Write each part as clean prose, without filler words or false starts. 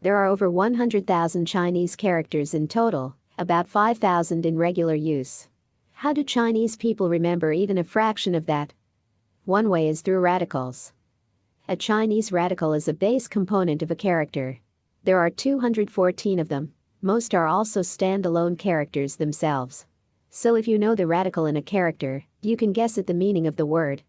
There are over 100,000 Chinese characters in total, about 5,000 in regular use. How do Chinese people remember even a fraction of that? One way is through radicals. A Chinese radical is a base component of a character. There are 214 of them. Most are also standalone characters themselves. So if you know the radical in a character, you can guess at the meaning of the word.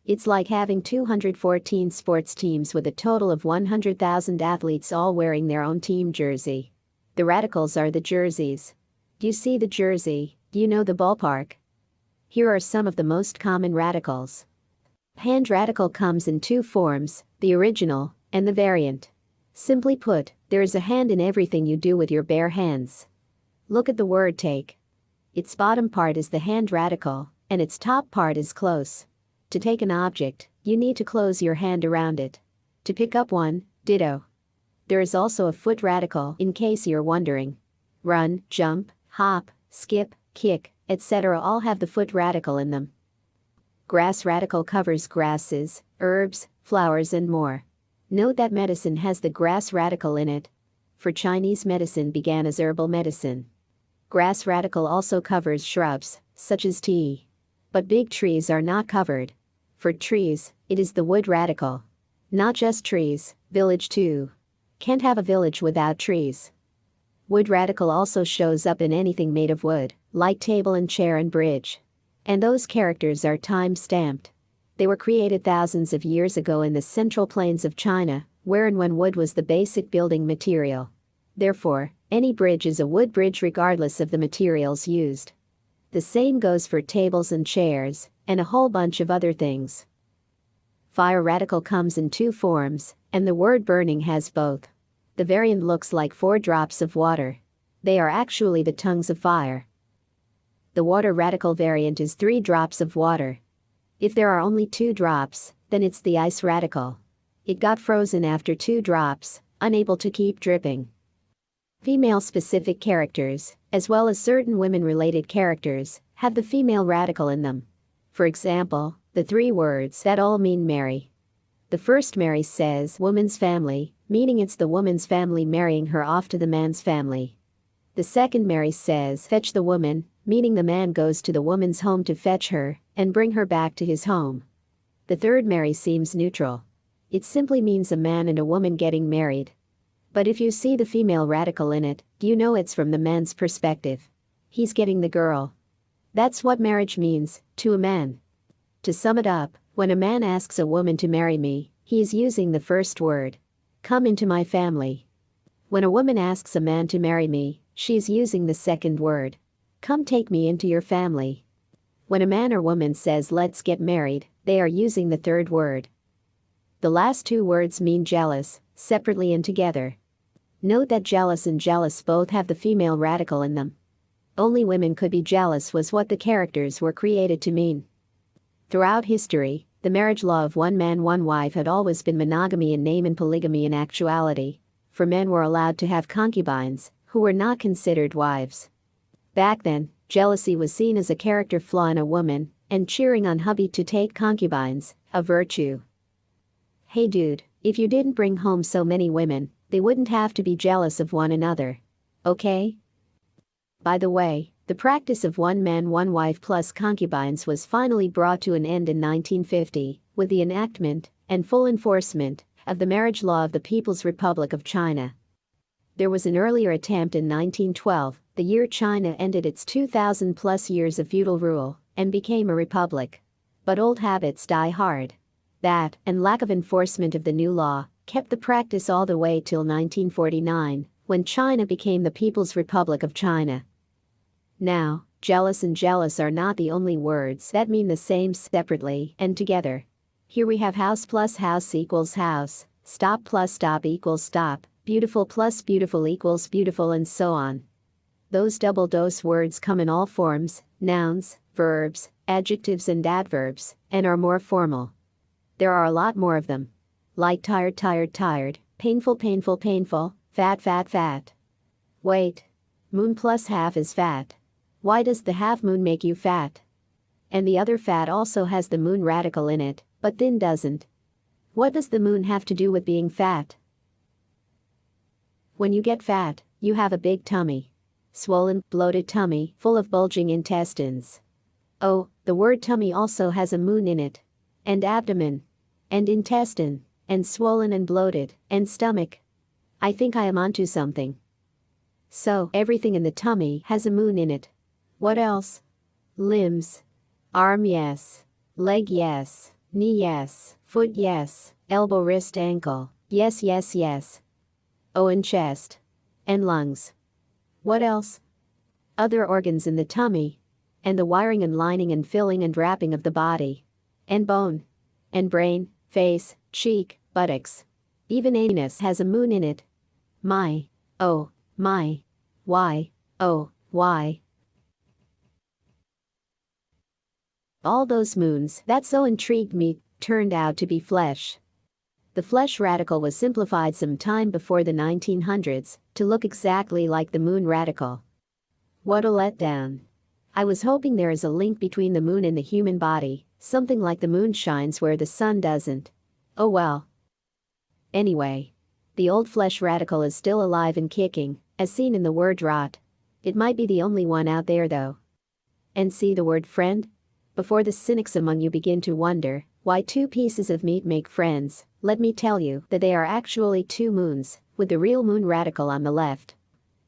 It's like having 214 sports teams with a total of 100,000 athletes all wearing their own team jersey. The radicals are the jerseys. Do you see the jersey? Do you know the ballpark? Here are some of the most common radicals. Hand radical comes in two forms, the original and the variant. Simply put, there is a hand in everything you do with your bare hands. Look at the word take. Its bottom part is the hand radical, and its top part is close. To take an object, you need to close your hand around it. To pick up one, ditto. There is also a foot radical, in case you're wondering. Run, jump, hop, skip, kick, etc. all have the foot radical in them. Grass radical covers grasses, herbs, flowers and more. Note that medicine has the grass radical in it. For Chinese medicine began as herbal medicine. Grass radical also covers shrubs, such as tea. But big trees are not covered. For trees, it is the wood radical. Not just trees, village too. Can't have a village without trees. Wood radical also shows up in anything made of wood, like table and chair and bridge. And those characters are time-stamped. They were created thousands of years ago in the central plains of China, where and when wood was the basic building material. Therefore, any bridge is a wood bridge regardless of the materials used. The same goes for tables and chairs, and a whole bunch of other things. Fire radical comes in two forms, and the word burning has both. The variant looks like 4 drops of water. They are actually the tongues of fire. The water radical variant is 3 drops of water. If there are only 2 drops, then it's the ice radical. It got frozen after 2 drops, unable to keep dripping. Female-specific characters, as well as certain women-related characters, have the female radical in them. For example, the 3 words that all mean marry. The first Mary says woman's family, meaning it's the woman's family marrying her off to the man's family. The second Mary says fetch the woman, meaning the man goes to the woman's home to fetch her and bring her back to his home. The third Mary seems neutral. It simply means a man and a woman getting married. But if you see the female radical in it, you know it's from the man's perspective. He's getting the girl. That's what marriage means, to a man. To sum it up, when a man asks a woman to marry me, he is using the first word. Come into my family. When a woman asks a man to marry me, she's using the second word. Come take me into your family. When a man or woman says let's get married, they are using the third word. The last 2 words mean jealous, separately and together. Note that jealous and jealous both have the female radical in them. Only women could be jealous was what the characters were created to mean. Throughout history, the marriage law of one man one wife had always been monogamy in name and polygamy in actuality, for men were allowed to have concubines, who were not considered wives. Back then, jealousy was seen as a character flaw in a woman, and cheering on hubby to take concubines, a virtue. Hey dude, if you didn't bring home so many women, they wouldn't have to be jealous of one another. Okay? By the way, the practice of one man one wife plus concubines was finally brought to an end in 1950, with the enactment and full enforcement of the marriage law of the People's Republic of China. There was an earlier attempt in 1912, the year China ended its 2,000+ years of feudal rule and became a republic. But old habits die hard. That, and lack of enforcement of the new law, kept the practice all the way till 1949, when China became the People's Republic of China. Now, jealous and jealous are not the only words that mean the same separately and together. Here we have house plus house equals house, stop plus stop equals stop, beautiful plus beautiful equals beautiful, and so on. Those double dose words come in all forms, nouns, verbs, adjectives and adverbs, and are more formal. There are a lot more of them. Like tired tired tired, painful painful painful, fat fat fat. Wait. Moon plus half is fat. Why does the half moon make you fat? And the other fat also has the moon radical in it, but thin doesn't. What does the moon have to do with being fat? When you get fat, you have a big tummy. Swollen, bloated tummy, full of bulging intestines. Oh, the word tummy also has a moon in it. And abdomen. And intestine. And swollen and bloated. And stomach. I think I am onto something. So, everything in the tummy has a moon in it. What else? Limbs. Arm, yes. Leg, yes. Knee, yes. Foot, yes. Elbow, wrist, ankle. Yes, yes, yes. Oh, and chest. And lungs. What else? Other organs in the tummy. And the wiring and lining and filling and wrapping of the body. And bone. And brain, face, cheek, buttocks. Even anus has a moon in it. My. Oh, my. Why? Oh, why? All those moons that so intrigued me turned out to be flesh. The flesh radical was simplified some time before the 1900s to look exactly like the moon radical. What a letdown. I was hoping there is a link between the moon and the human body, something like the moon shines where the sun doesn't. Oh well. Anyway, the old flesh radical is still alive and kicking, as seen in the word rot. It might be the only one out there though. And see the word friend? Before the cynics among you begin to wonder why two pieces of meat make friends, let me tell you that they are actually two moons, with the real moon radical on the left.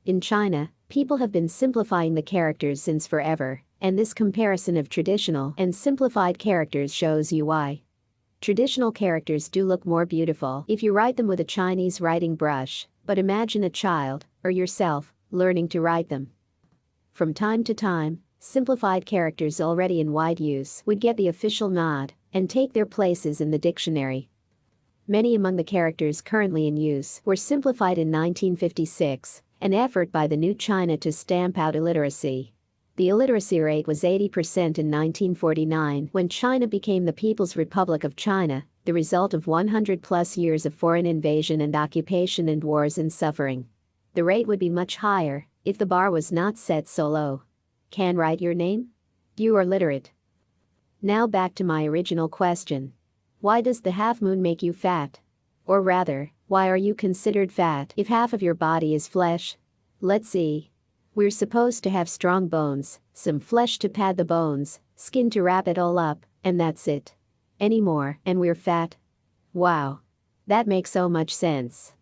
In China, people have been simplifying the characters since forever, and this comparison of traditional and simplified characters shows you why. Traditional characters do look more beautiful if you write them with a Chinese writing brush, but imagine a child, or yourself, learning to write them. From time to time, simplified characters already in wide use would get the official nod and take their places in the dictionary. Many among the characters currently in use were simplified in 1956, an effort by the New China to stamp out illiteracy. The illiteracy rate was 80% in 1949 when China became the People's Republic of China, the result of 100+ years of foreign invasion and occupation and wars and suffering. The rate would be much higher if the bar was not set so low. Can write your name? You are literate. Now back to my original question. Why does the half moon make you fat? Or rather, why are you considered fat if half of your body is flesh? Let's see. We're supposed to have strong bones, some flesh to pad the bones, skin to wrap it all up, and that's it. Any more, and we're fat? Wow. That makes so much sense.